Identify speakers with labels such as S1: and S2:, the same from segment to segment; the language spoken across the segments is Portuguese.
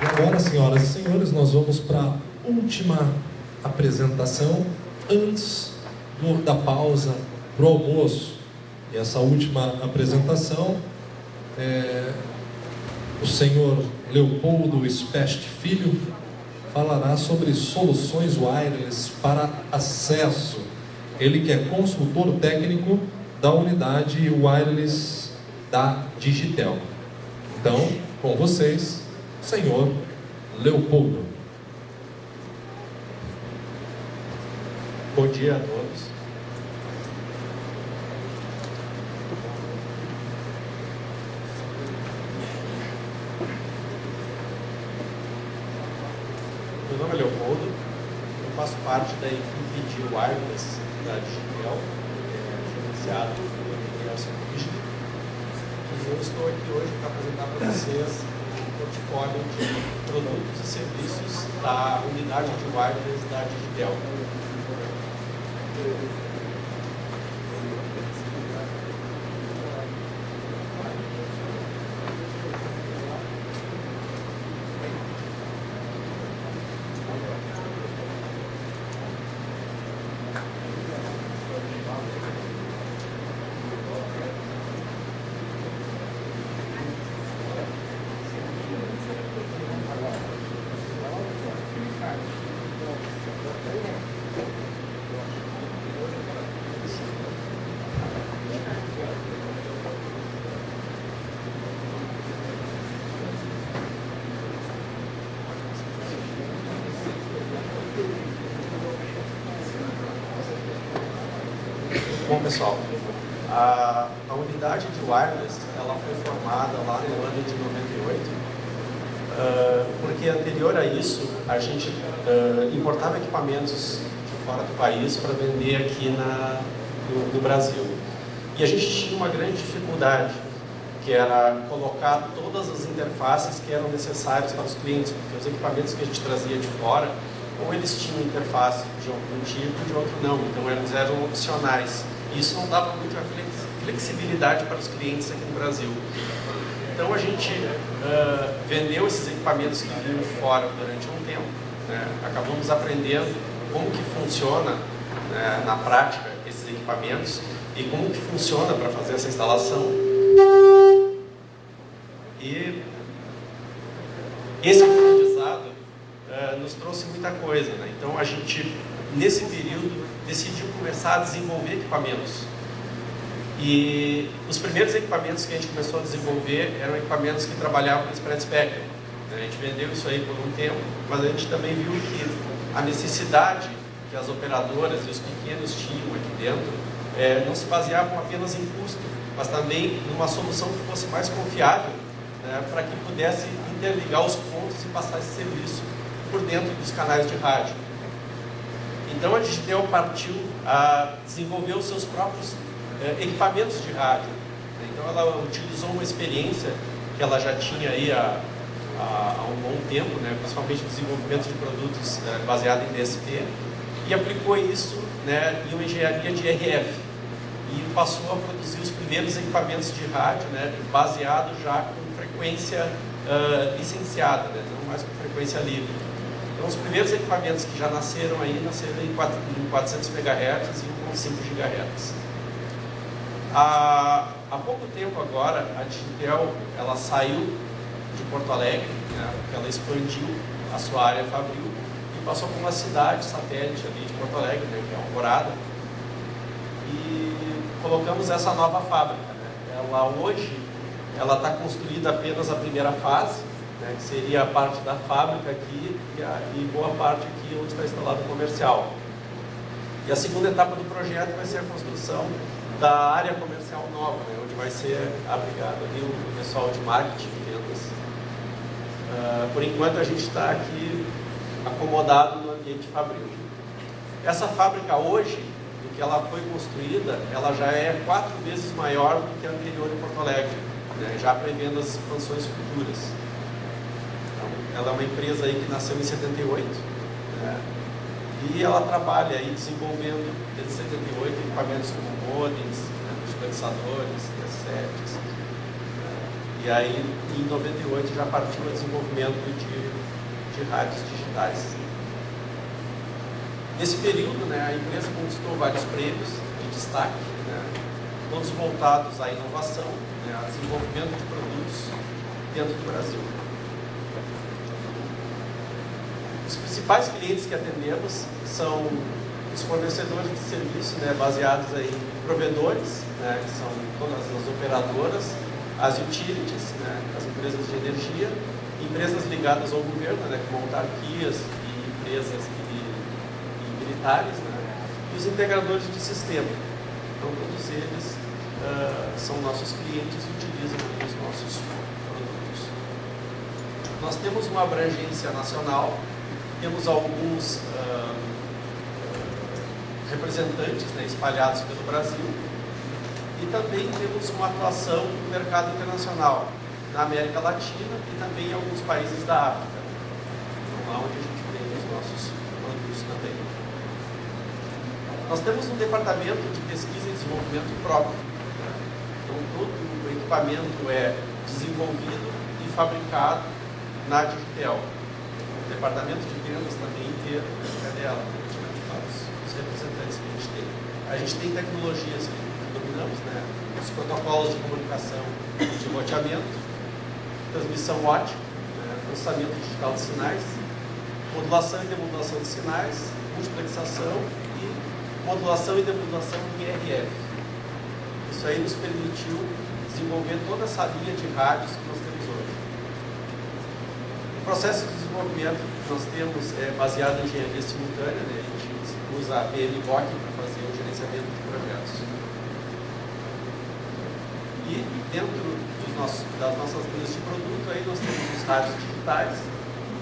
S1: E agora, senhoras e senhores, nós vamos para a última apresentação antes da pausa para o almoço. E essa última apresentação o senhor Leopoldo Specht Filho falará sobre soluções wireless para acesso. Ele que é consultor técnico da unidade wireless da Digitel. Então, com vocês, senhor Leopoldo.
S2: Bom dia a todos. Meu nome é Leopoldo, eu faço parte da equipe de wireless da Digitel, gerenciado pelo Nelson Rígido, e eu estou aqui hoje para apresentar para vocês um portfólio de produtos e serviços da unidade de wireless da Digitel. Bom, pessoal, a unidade de wireless ela foi formada lá no ano de 98, porque anterior a isso a gente importava equipamentos de fora do país para vender aqui no Brasil. E a gente tinha uma grande dificuldade, que era colocar todas as interfaces que eram necessárias para os clientes, porque os equipamentos que a gente trazia de fora, ou eles tinham interface de algum tipo, de outro não, então eles eram opcionais. Isso não dava muita flexibilidade para os clientes aqui no Brasil. Então a gente vendeu esses equipamentos que vinham de fora durante um tempo, né? Acabamos aprendendo como que funciona na prática esses equipamentos e como que funciona para fazer essa instalação. E esse aprendizado nos trouxe muita coisa, né? Então a gente, nesse período, decidiu começar a desenvolver equipamentos. E os primeiros equipamentos que a gente começou a desenvolver eram equipamentos que trabalhavam com spread spectrum. A gente vendeu isso aí por um tempo, mas a gente também viu que a necessidade que as operadoras e os pequenos tinham aqui dentro não se baseavam apenas em custo, mas também numa solução que fosse mais confiável, né, para que pudesse interligar os pontos e passar esse serviço por dentro dos canais de rádio. Então a Digitel partiu a desenvolver os seus próprios equipamentos de rádio. Então ela utilizou uma experiência que ela já tinha aí há um bom tempo, né, principalmente no desenvolvimento de produtos baseado em DSP, e aplicou isso, né, em uma engenharia de RF. E passou a produzir os primeiros equipamentos de rádio, né, baseado já com frequência licenciada, né, não mais com frequência livre. Então, os primeiros equipamentos que já nasceram em 400 MHz e 1.5 GHz. Há pouco tempo agora, a Digitel ela saiu de Porto Alegre, né, ela expandiu a sua área fabril e passou por uma cidade satélite ali de Porto Alegre, né, que é Alvorada, e colocamos essa nova fábrica, né. Ela hoje está construída apenas a primeira fase, né, que seria a parte da fábrica aqui e boa parte aqui onde está instalado o comercial. E a segunda etapa do projeto vai ser a construção da área comercial nova, né, onde vai ser abrigado ali o pessoal de marketing e vendas. Por enquanto a gente está aqui acomodado no ambiente fabril. Essa fábrica hoje, do que ela foi construída, ela já é 4 vezes maior do que a anterior em Porto Alegre, né, já prevendo as expansões futuras. Ela é uma empresa aí que nasceu em 78, né, e ela trabalha aí desenvolvendo desde 78 equipamentos como modems, né, dispensadores, cassetes, E aí, em 98, já partiu o desenvolvimento de rádios digitais. Nesse período, né, a empresa conquistou vários prêmios de destaque, né, todos voltados à inovação, né, ao desenvolvimento de produtos dentro do Brasil. Os principais clientes que atendemos são os fornecedores de serviço, né, baseados em provedores, né, que são todas as operadoras, as utilities, né, as empresas de energia, empresas ligadas ao governo, né, como autarquias e empresas militares, né, e os integradores de sistema. Então, todos eles são nossos clientes e utilizam os nossos produtos. Nós temos uma abrangência nacional, temos alguns representantes, né, espalhados pelo Brasil, e também temos uma atuação no mercado internacional, na América Latina e também em alguns países da África, lá onde a gente tem os nossos produtos também. Nós temos um departamento de pesquisa e desenvolvimento próprio, né? Então todo o equipamento é desenvolvido e fabricado na Digitel. O departamento de vendas também inteiro é dela, os representantes que a gente tem. A gente tem tecnologias que dominamos, né? Os protocolos de comunicação de roteamento, transmissão ótica, né? Processamento digital de sinais, modulação e demodulação de sinais, multiplexação e modulação e demodulação em RF. Isso aí nos permitiu desenvolver toda essa linha de rádios que nós temos hoje. O processo de desenvolvimento que nós temos é baseado em engenharia simultânea, né? A gente usa a PMBOK para fazer o gerenciamento de projetos. E dentro das nossas linhas de produto, aí nós temos os rádios digitais,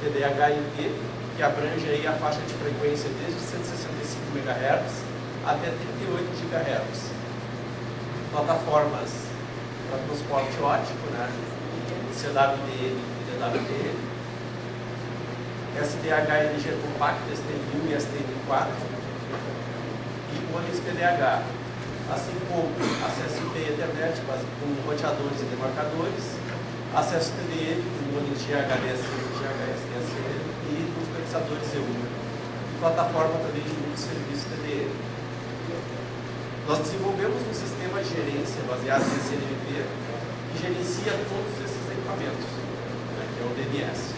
S2: TDH e T, que abrange aí a faixa de frequência desde 165 MHz até 38 GHz. Plataformas para transporte óptico, né? CWDM e DWDM, SDH-LG Compact, STM1 e STM4, e modems PDH, assim como acesso IP e Ethernet com roteadores e demarcadores, acesso TDM com modems GHDS e GHS-DSL e multiplexadores EU, e plataforma também de multisserviço TDM. Nós desenvolvemos um sistema de gerência baseado em CNMP que gerencia todos esses equipamentos, né, que é o DNS.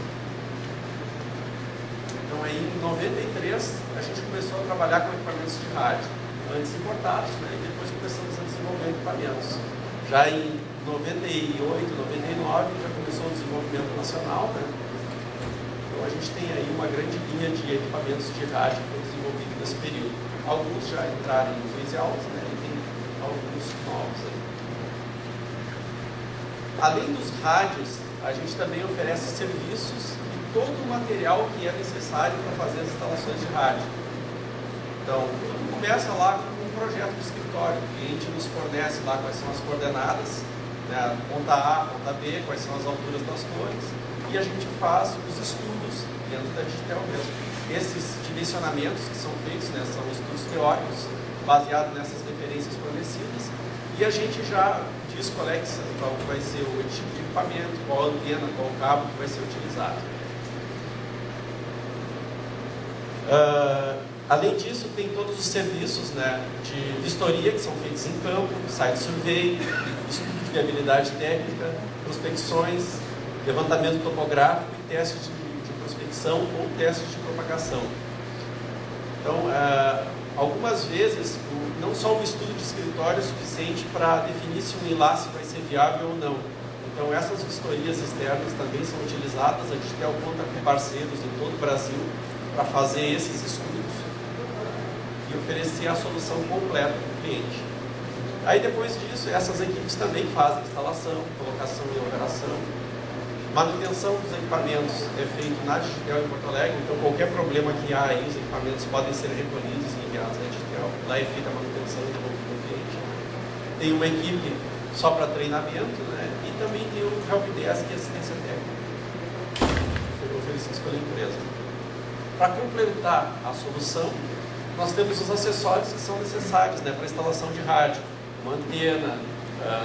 S2: Então, aí, em 93, a gente começou a trabalhar com equipamentos de rádio, antes importados, né, e depois começamos a desenvolver equipamentos. Já em 98, 99, já começou o desenvolvimento nacional, né? Então, a gente tem aí uma grande linha de equipamentos de rádio que foi desenvolvido nesse período. Alguns já entraram em phase out, né, e tem alguns novos aí. Além dos rádios, a gente também oferece serviços e todo o material que é necessário para fazer as instalações de rádio. Então, tudo começa lá com um projeto de escritório. O cliente nos fornece lá quais são as coordenadas, né, ponta A, ponta B, quais são as alturas das torres, e a gente faz os estudos dentro da Digitel mesmo. Esses dimensionamentos que são feitos, né, são estudos teóricos baseados nessas referências fornecidas, e a gente já diz qual vai ser o tipo de equipamento, qual a antena, qual o cabo que vai ser utilizado. Além disso, tem todos os serviços, né, de vistoria que são feitos em campo, site survey, estudo de viabilidade técnica, prospecções, levantamento topográfico e testes de prospecção ou testes de propagação. Então, algumas vezes, não só um estudo de escritório é suficiente para definir se um enlace vai ser viável ou não. Então, essas vistorias externas também são utilizadas. A Digitel conta com parceiros em todo o Brasil para fazer esses estudos e oferecer a solução completa para o cliente. Aí, depois disso, essas equipes também fazem instalação, colocação e operação. Manutenção dos equipamentos é feito na Digitel em Porto Alegre, então qualquer problema que há aí, os equipamentos podem ser recolhidos e enviados à Digitel. Lá é feita a manutenção e devolvimento do cliente. Tem uma equipe só para treinamento, né? E também tem o Helpdesk e assistência técnica, que foi oferecido pela empresa. Para complementar a solução, nós temos os acessórios que são necessários, né, para a instalação de rádio, uma antena,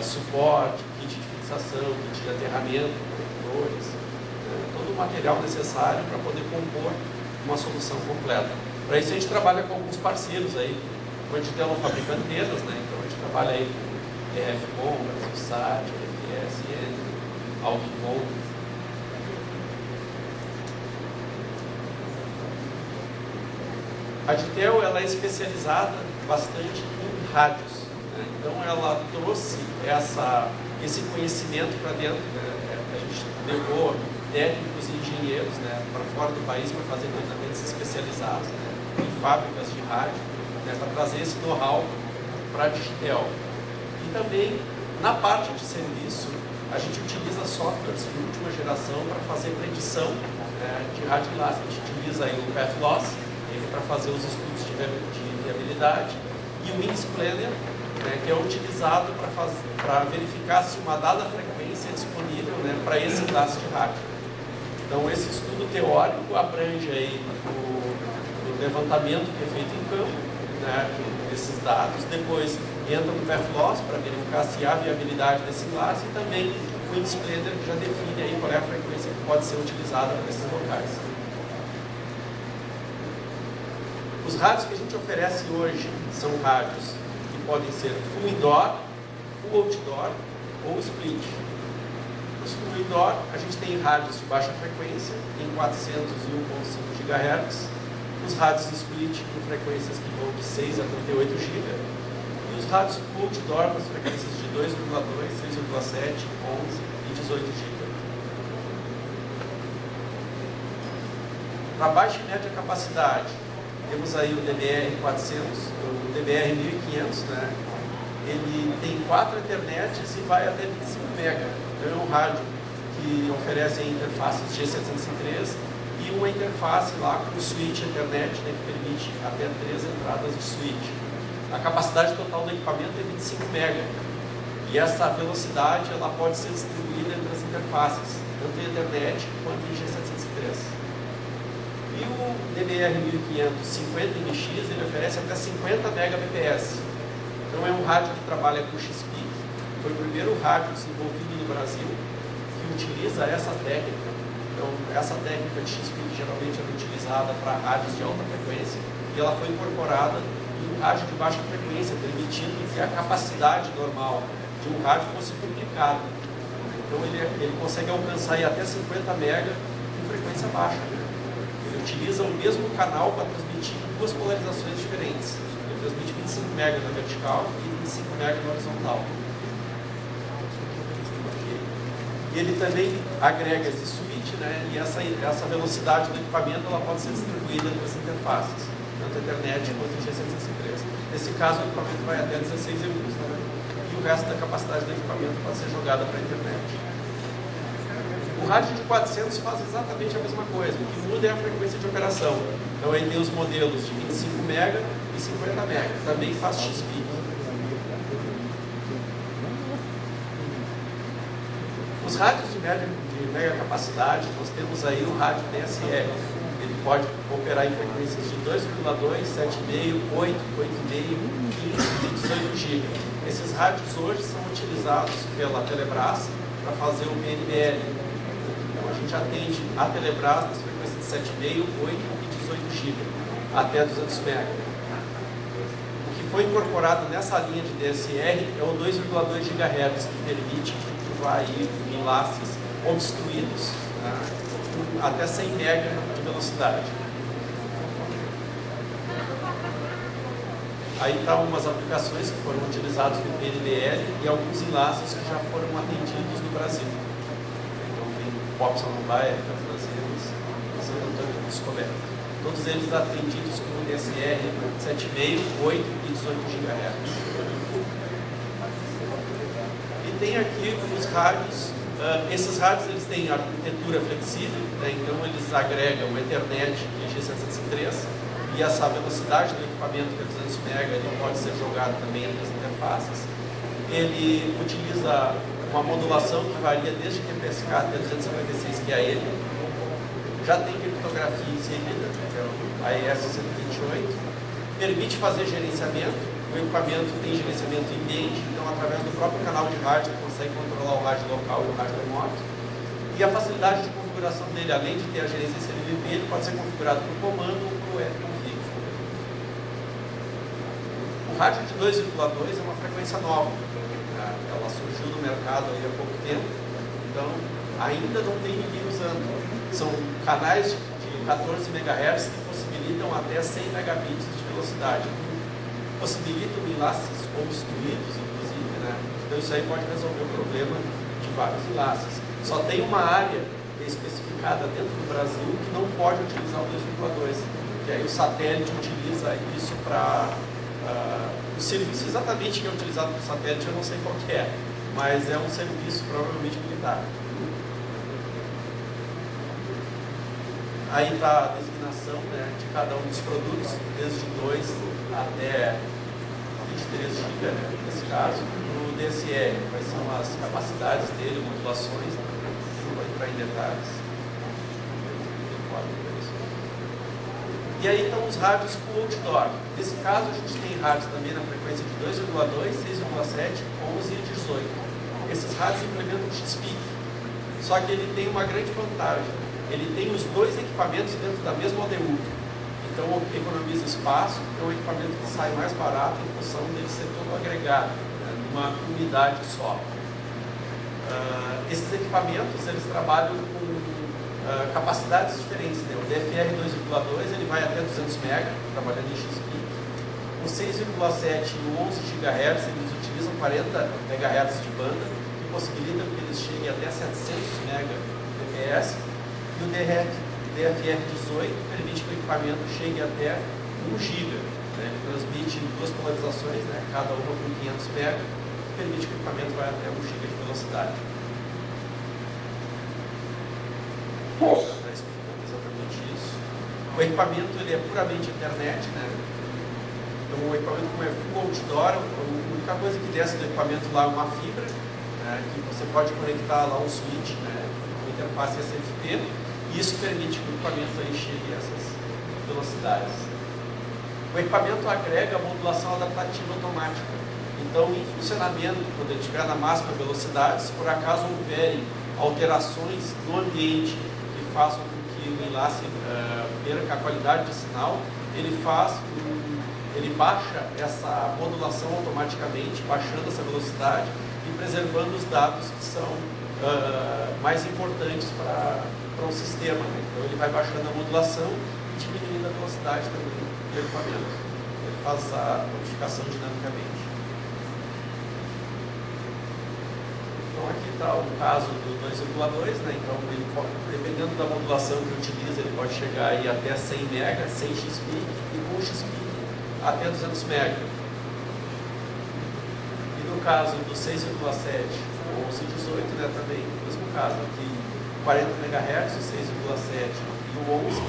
S2: suporte, kit de fixação, kit de aterramento, conectores, todo o material necessário para poder compor uma solução completa. Para isso a gente trabalha com alguns parceiros aí. O Anditel não fabrica antenas, né? Então a gente trabalha aí com EFCOM, Brasilsat, FSN, Alquicom. A Anditel, ela é especializada bastante em rádios, né? Então ela trouxe esse conhecimento para dentro, né? A gente levou técnicos e engenheiros, né, para fora do país para fazer treinamentos especializados, né, em fábricas de rádio, né, para trazer esse know-how para a Digitel. E também, na parte de serviço, a gente utiliza softwares de última geração para fazer predição, né, de rádio enlace. A gente utiliza aí o PathLoss para fazer os estudos de viabilidade e o Wings Planner, né, que é utilizado para verificar se uma dada frequência é disponível, né, para esse enlace de rádio. Então, esse estudo teórico abrange aí o levantamento que é feito em campo, né, desses dados, depois entra no PathLoss para verificar se há viabilidade desse enlace e também o Wings Planner que já define aí qual é a frequência que pode ser utilizada para esses locais. Os rádios que a gente oferece hoje são rádios que podem ser full indoor, full outdoor ou split. Os full indoor, a gente tem rádios de baixa frequência, em 401.5 GHz, os rádios split com frequências que vão de 6 a 38 GB, e os rádios full outdoor com as frequências de 2,2, 6,7, 11 e 18 GB. Para baixa e média capacidade, temos aí o DBR-400, o DBR-1500, né? Ele tem 4 Ethernets e vai até 25 MB. Então é um rádio que oferece interfaces G703 e uma interface lá com switch Ethernet, né, que permite até 3 entradas de switch. A capacidade total do equipamento é 25 MB. E essa velocidade ela pode ser distribuída entre as interfaces, tanto em Ethernet quanto em G703. E o DBR-1500 50MX ele oferece até 50 Mbps. Então é um rádio que trabalha com X-Peak, foi o primeiro rádio desenvolvido no Brasil que utiliza essa técnica. Então essa técnica de X-Peak geralmente é utilizada para rádios de alta frequência e ela foi incorporada em um rádio de baixa frequência, permitindo que a capacidade normal de um rádio fosse duplicada. Então ele consegue alcançar aí até 50 MB com frequência baixa. Ele utiliza o mesmo canal para transmitir duas polarizações diferentes. Ele transmite 25 MB na vertical e 25 MB na horizontal. E ele também agrega esse switch, né? E essa velocidade do equipamento ela pode ser distribuída entre as interfaces, tanto a Ethernet quanto o G703. Nesse caso, o equipamento vai até 16 EUs, né? E o resto da capacidade do equipamento pode ser jogada para a internet. O rádio de 400 faz exatamente a mesma coisa, o que muda é a frequência de operação. Então aí tem os modelos de 25 MB e 50 MB, também faz X-Peak. Os rádios de mega capacidade, nós temos aí o rádio DSL. Ele pode operar em frequências de 2,2, 7,5, 8, 8,5, 15 e 18 GB. Esses rádios hoje são utilizados pela Telebrás para fazer o PNBL. Então a gente atende a Telebrás nas frequências de 7,5, 8 e 18 GB, até 200 MB. O que foi incorporado nessa linha de DSR é o 2,2 GHz, que permite aí enlaces obstruídos, né, até 100 MB de velocidade. Aí estão umas aplicações que foram utilizadas no PNBL e alguns enlaces que já foram atendidos no Brasil. Então tem Pop Samambaia, Catarazeiras, Santo Antônio do Descoberto. Todos eles atendidos com DSR 7,5, 8 e 18 GHz. E tem aqui os rádios, esses rádios eles têm arquitetura flexível, né? Então eles agregam o Ethernet e G703 e essa velocidade do equipamento que é 200 MB ele pode ser jogado também entre as interfaces. Ele utiliza uma modulação que varia desde QPSK até 256 QAM. Já tem criptografia inserida, que é o AES 128, permite fazer gerenciamento O equipamento tem gerenciamento em ambiente, então através do próprio canal de rádio você consegue controlar o rádio local e o rádio remoto. E a facilidade de configuração dele, além de ter a gerência CLVP, ele pode ser configurado por comando ou por config. O rádio de 2,2 é uma frequência nova. Ela surgiu no mercado há pouco tempo, então ainda não tem ninguém usando. São canais de 14 MHz que possibilitam até 100 megabits de velocidade. Possibilitam enlaces obstruídos, inclusive, né? Então isso aí pode resolver o problema de vários enlaces. Só tem uma área especificada dentro do Brasil que não pode utilizar o 2,2, que aí o satélite utiliza isso para... o serviço exatamente que é utilizado no satélite eu não sei qual que é, mas é um serviço provavelmente militar. Aí está a designação, né, de cada um dos produtos, desde 2 até 23 GB, né, nesse caso. No DSL, quais são as capacidades dele, modulações, não vou entrar em detalhes. E aí estão os rádios full outdoor. Nesse caso, a gente tem rádios também na frequência de 2,2, 6,7, 11 e 18. Esses rádios implementam o X-Peak. Só que ele tem uma grande vantagem. Ele tem os dois equipamentos dentro da mesma ODU. Então, economiza espaço, é um equipamento que sai mais barato em função dele ser todo agregado, né, numa unidade só. Esses equipamentos, eles trabalham com capacidades diferentes, né? O DFR 2,2 ele vai até 200 MB, trabalhando em X-Peak. O 6,7 e o 11 GHz eles utilizam 40 MHz de banda, que possibilita que eles cheguem até 700 Mbps. E o DFR 18 permite que o equipamento chegue até 1 GB. Né? Ele transmite em duas polarizações, né? Cada uma com 500 MB, que permite que o equipamento vá até 1 GB de velocidade. Exatamente isso. O equipamento ele é puramente internet, né? Então o equipamento, como é full outdoor, a única coisa que desce do equipamento lá é uma fibra, né, que você pode conectar lá um switch, né, com interface SFP, e isso permite que o equipamento aí chegue a essas velocidades. O equipamento agrega a modulação adaptativa automática. Então, em funcionamento, quando ele estiver na máxima velocidade, se por acaso houverem alterações no ambiente que façam com que o enlace perca a qualidade de sinal, ele baixa essa modulação automaticamente, baixando essa velocidade e preservando os dados que são mais importantes para o sistema. Né? Então ele vai baixando a modulação e diminuindo a velocidade também do equipamento. Ele faz a modificação dinamicamente. Então aqui está o caso do 2,2, né? Então ele pode, dependendo da modulação que utiliza, ele pode chegar aí até 100 MB, sem X-Peak e com X-Peak até 200 MB. E no caso do 6,7 ou 11,18, né, também o mesmo caso, aqui 40 MHz, o 6,7 e o 11,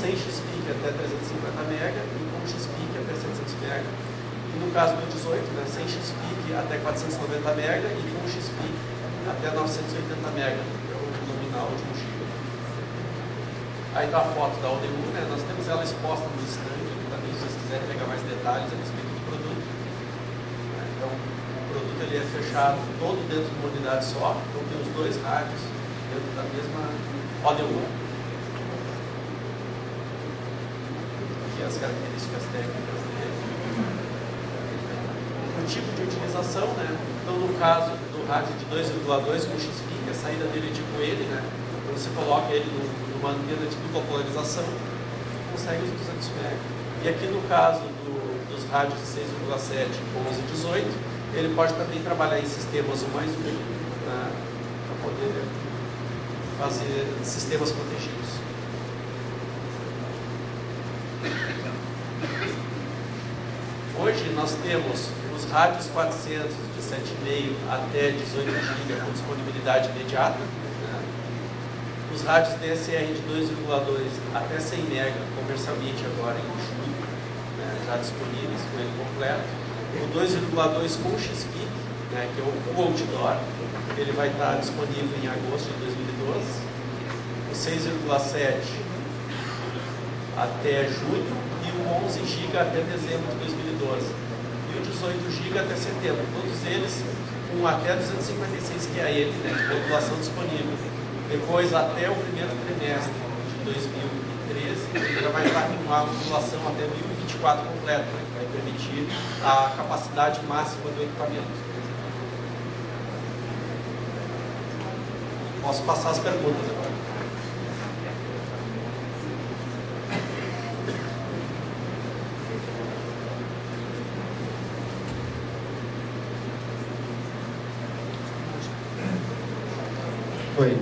S2: sem X-Peak até 350 MB e com X-Peak até 700 MB. E no caso do 18, né, sem X-Peak até 490 MB e com X-Peak até 980 MB, que é o nominal de 1 GB. Aí está a foto da ODU, né, nós temos ela exposta no stand, também se vocês quiserem pegar mais detalhes a respeito do produto. Então, o produto ele é fechado todo dentro de uma unidade só, então tem os dois rádios dentro da mesma ODU. Aqui as características técnicas dele. O tipo de utilização, né? Então, no caso do rádio de 2,2 com X-Peak, a saída dele é tipo ele, né? Então, você coloca ele numa antena de dupla polarização e consegue os 200 MB. E aqui no caso dos rádios de 6,7, 11 e 18, ele pode também trabalhar em sistemas 1+1, né? Para poder fazer sistemas protegidos. Hoje nós temos os rádios 400 de 7,5 até 18 GB com disponibilidade imediata, né? Os rádios DSR de 2,2 até 100 MB comercialmente agora em julho, né, já disponíveis com ele completo. O 2,2 com X-Peak, né, que é o full outdoor, ele vai estar disponível em agosto de 2012. O 6,7 até junho e o 11 GB até dezembro de 2012. 1018 GB até setembro, todos eles com até 256 QAM, né, de modulação disponível. Depois, até o primeiro trimestre de 2013, já vai estar com uma modulação até 1024 completa, né, que vai permitir a capacidade máxima do equipamento. Posso passar as perguntas agora.
S3: Oi,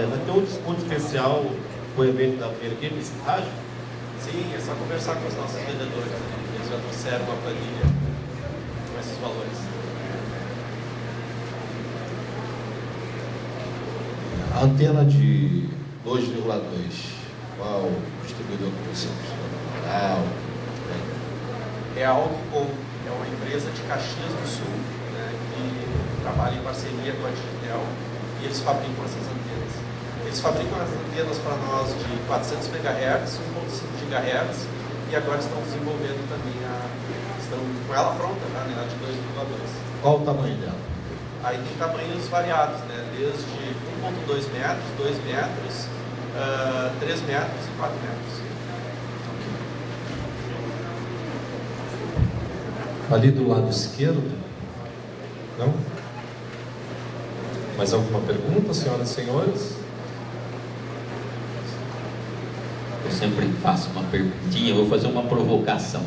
S3: vai ter um desconto especial para o evento da feira aqui nesse rádio?
S2: Sim, é só conversar com os nossos vendedores. Eles já trouxeram uma planilha com esses valores.
S3: A antena de 2,2, qual distribuidor que você usa?
S2: É a Alcom, é uma empresa de Caxias do Sul, né, que trabalha em parceria com a Digitel, e eles fabricam essas antenas. Eles fabricam as antenas para nós de 400 MHz, 1.5 GHz, e agora estão desenvolvendo também estão com ela pronta, tá, né, a de 2,2.
S3: Qual o tamanho dela?
S2: Aí tem tamanhos variados, né, desde 1.2 metros, 2 metros, 3 metros e 4 metros.
S1: Ali do lado esquerdo? Não? Mais alguma pergunta, senhoras e senhores?
S4: Eu sempre faço uma perguntinha, vou fazer uma provocação.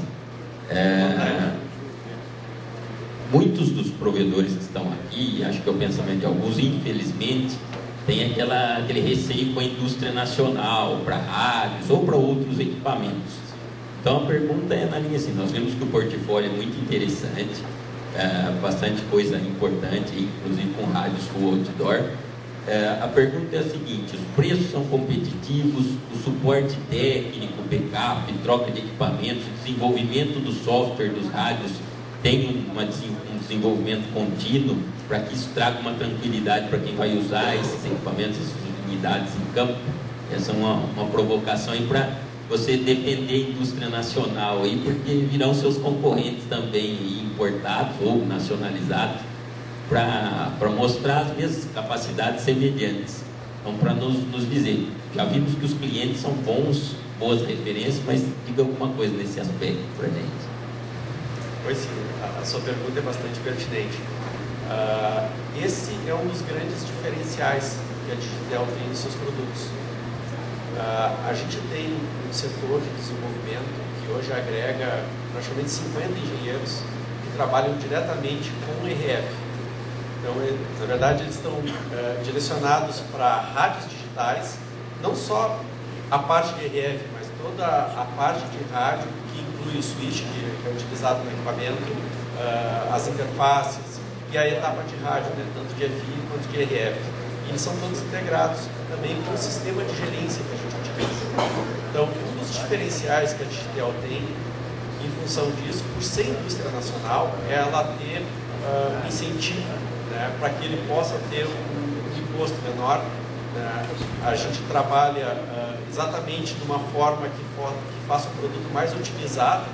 S4: Muitos dos provedores que estão aqui, acho que é o pensamento de alguns, infelizmente, tem aquele receio com a indústria nacional, para rádios ou para outros equipamentos. Então a pergunta é na linha assim, nós vemos que o portfólio é muito interessante, bastante coisa importante, inclusive com rádios full outdoor. A pergunta é a seguinte: os preços são competitivos, o suporte técnico, backup, troca de equipamentos, desenvolvimento do software dos rádios tem um desenvolvimento contínuo para que isso traga uma tranquilidade para quem vai usar esses equipamentos, essas unidades em campo? Essa é uma provocação aí para você defender a indústria nacional aí, porque virão seus concorrentes também importados ou nacionalizados para mostrar as mesmas capacidades semelhantes. Então, para nos dizer, já vimos que os clientes são boas referências, mas diga alguma coisa nesse aspecto para a gente.
S2: Pois sim, a sua pergunta é bastante pertinente. Esse é um dos grandes diferenciais que a Digitel tem nos seus produtos. A gente tem um setor de desenvolvimento que hoje agrega praticamente 50 engenheiros que trabalham diretamente com o RF. Então, na verdade, eles estão direcionados para rádios digitais, não só a parte de RF, mas toda a parte de rádio, que inclui o switch, que é utilizado no equipamento, as interfaces e a etapa de rádio, né, tanto de FI quanto de RF. E eles são todos integrados também com o sistema de gerência que a gente utiliza. Então, um dos diferenciais que a Digitel tem, em função disso, por ser indústria nacional, é ela ter incentivo, né, para que ele possa ter um imposto menor. A gente trabalha exatamente de uma forma que faça um produto mais otimizado,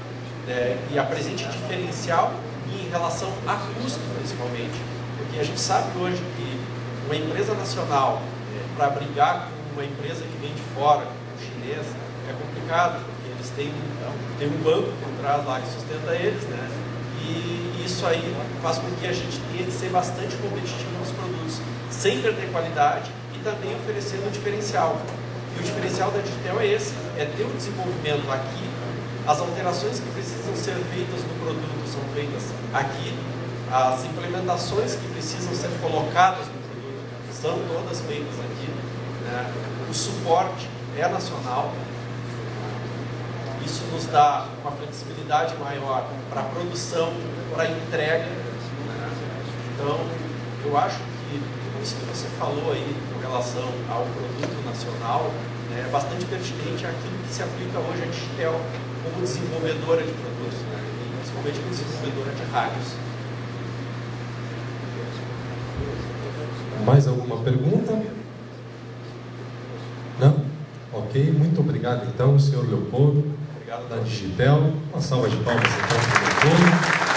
S2: né, e apresente diferencial em relação a custo, principalmente. Porque a gente sabe hoje que uma empresa nacional, para brigar com uma empresa que vem de fora, como chinês, é complicado, porque eles têm um banco por trás lá que sustenta eles, né? E isso aí faz com que a gente tenha que ser bastante competitivo nos produtos, sem perder qualidade e também oferecendo um diferencial. E o diferencial da Digitel é esse, é ter o desenvolvimento aqui, as alterações que precisam ser feitas no produto são feitas aqui, as implementações que precisam ser colocadas no produto são todas feitas aqui, né? O suporte é nacional. Isso nos dá uma flexibilidade maior para a produção, para a entrega, né? Então, eu acho que isso que você falou aí com relação ao produto nacional, né, é bastante pertinente àquilo que se aplica hoje a Digitel como desenvolvedora de produtos, né, e principalmente como desenvolvedora de rádios.
S1: Mais alguma pergunta? Não? Ok, muito obrigado então, senhor Leopoldo,
S2: Obrigado,
S1: da Digitel. Uma salva de palmas então para o Leopoldo.